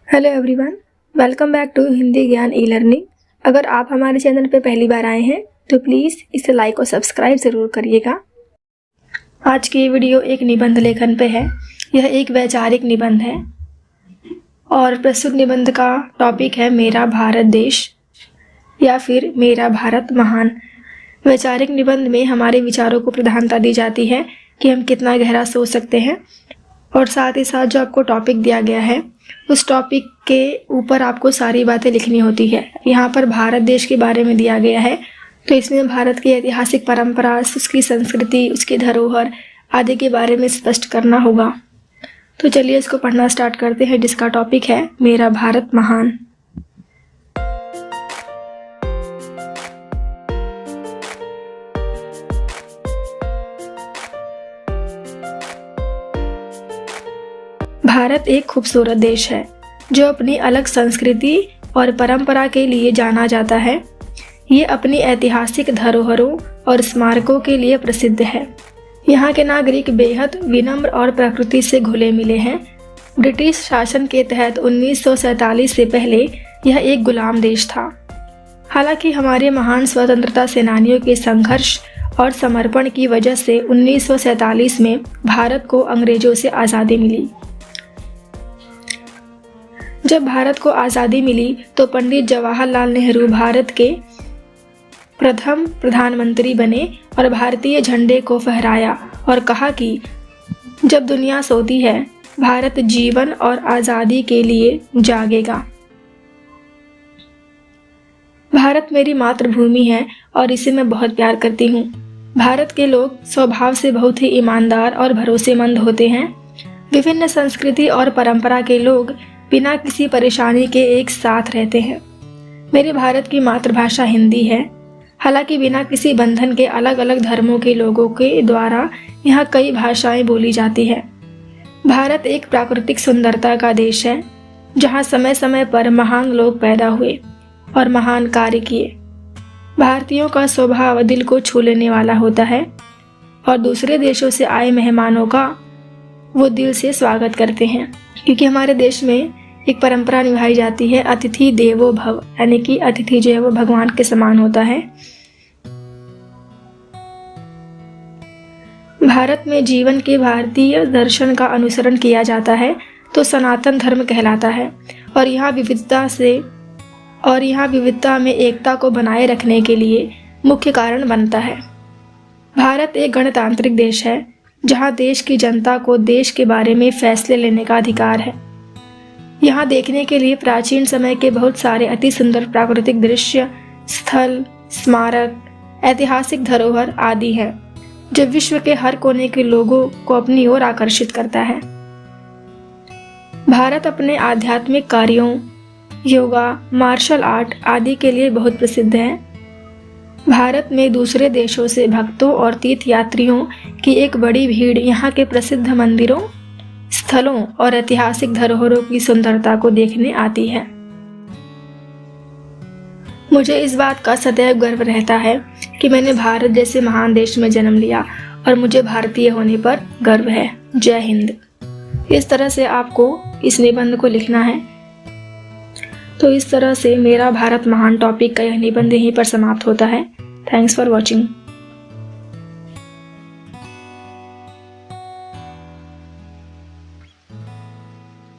Hello everyone, welcome back to Hindi Gyan e learning. अगर आप हमारे चैनल पर पहली बार आए हैं तो प्लीज़ इसे लाइक और सब्सक्राइब ज़रूर करिएगा। आज की ये वीडियो एक निबंध लेखन पे है। यह एक वैचारिक निबंध है और प्रस्तुत निबंध का टॉपिक है मेरा भारत देश या फिर मेरा भारत महान। वैचारिक निबंध में हमारे विचारों को प्रधानता दी जाती है कि हम कितना गहरा सोच सकते हैं, और साथ ही साथ जो आपको टॉपिक दिया गया है उस टॉपिक के ऊपर आपको सारी बातें लिखनी होती है। यहाँ पर भारत देश के बारे में दिया गया है तो इसमें भारत की ऐतिहासिक परंपरा, उसकी संस्कृति, उसकी धरोहर आदि के बारे में स्पष्ट करना होगा। तो चलिए इसको पढ़ना स्टार्ट करते हैं, जिसका टॉपिक है मेरा भारत महान। भारत एक खूबसूरत देश है जो अपनी अलग संस्कृति और परंपरा के लिए जाना जाता है। ये अपनी ऐतिहासिक धरोहरों और स्मारकों के लिए प्रसिद्ध है। यहाँ के नागरिक बेहद विनम्र और प्रकृति से घुले मिले हैं। ब्रिटिश शासन के तहत 1947 से पहले यह एक गुलाम देश था। हालांकि हमारे महान स्वतंत्रता सेनानियों के संघर्ष और समर्पण की वजह से 1947 में भारत को अंग्रेजों से आज़ादी मिली। जब भारत को आज़ादी मिली तो पंडित जवाहरलाल नेहरू भारत के प्रथम प्रधानमंत्री बने और भारतीय झंडे को फहराया और कहा कि जब दुनिया सोती है भारत जीवन और आज़ादी के लिए जागेगा। भारत मेरी मातृभूमि है और इसे मैं बहुत प्यार करती हूँ। भारत के लोग स्वभाव से बहुत ही ईमानदार और भरोसेमंद होते हैं। विभिन्न संस्कृति और परंपरा के लोग बिना किसी परेशानी के एक साथ रहते हैं। मेरे भारत की मातृभाषा हिंदी है। हालांकि बिना किसी बंधन के अलग अलग धर्मों के लोगों के द्वारा यहाँ कई भाषाएं बोली जाती है। भारत एक प्राकृतिक सुंदरता का देश है जहाँ समय समय पर महान लोग पैदा हुए और महान कार्य किए। भारतीयों का स्वभाव दिल को छू लेने वाला होता है और दूसरे देशों से आए मेहमानों का वो दिल से स्वागत करते हैं, क्योंकि हमारे देश में एक परंपरा निभाई जाती है अतिथि देवो भव, यानी कि अतिथि जो है वो भगवान के समान होता है। भारत में जीवन के भारतीय दर्शन का अनुसरण किया जाता है तो सनातन धर्म कहलाता है और यहाँ विविधता में एकता को बनाए रखने के लिए मुख्य कारण बनता है। भारत एक गणतांत्रिक देश है जहाँ देश की जनता को देश के बारे में फैसले लेने का अधिकार है। यहाँ देखने के लिए प्राचीन समय के बहुत सारे अति सुंदर प्राकृतिक दृश्य, स्थल, स्मारक, ऐतिहासिक धरोहर आदि हैं, जो विश्व के हर कोने के लोगों को अपनी ओर आकर्षित करता है। भारत अपने आध्यात्मिक कार्यों, योगा, मार्शल आर्ट आदि के लिए बहुत प्रसिद्ध है। भारत में दूसरे देशों से भक्तों और तीर्थ यात्रियों की एक बड़ी भीड़ यहाँ के प्रसिद्ध मंदिरों, स्थलों और ऐतिहासिक धरोहरों की सुंदरता को देखने आती है। मुझे इस बात का सदैव गर्व रहता है कि मैंने भारत जैसे महान देश में जन्म लिया और मुझे भारतीय होने पर गर्व है। जय हिंद। इस तरह से आपको इस निबंध को लिखना है। तो इस तरह से मेरा भारत महान टॉपिक का यह निबंध यहीं पर समाप्त होता है। Thanks for watching.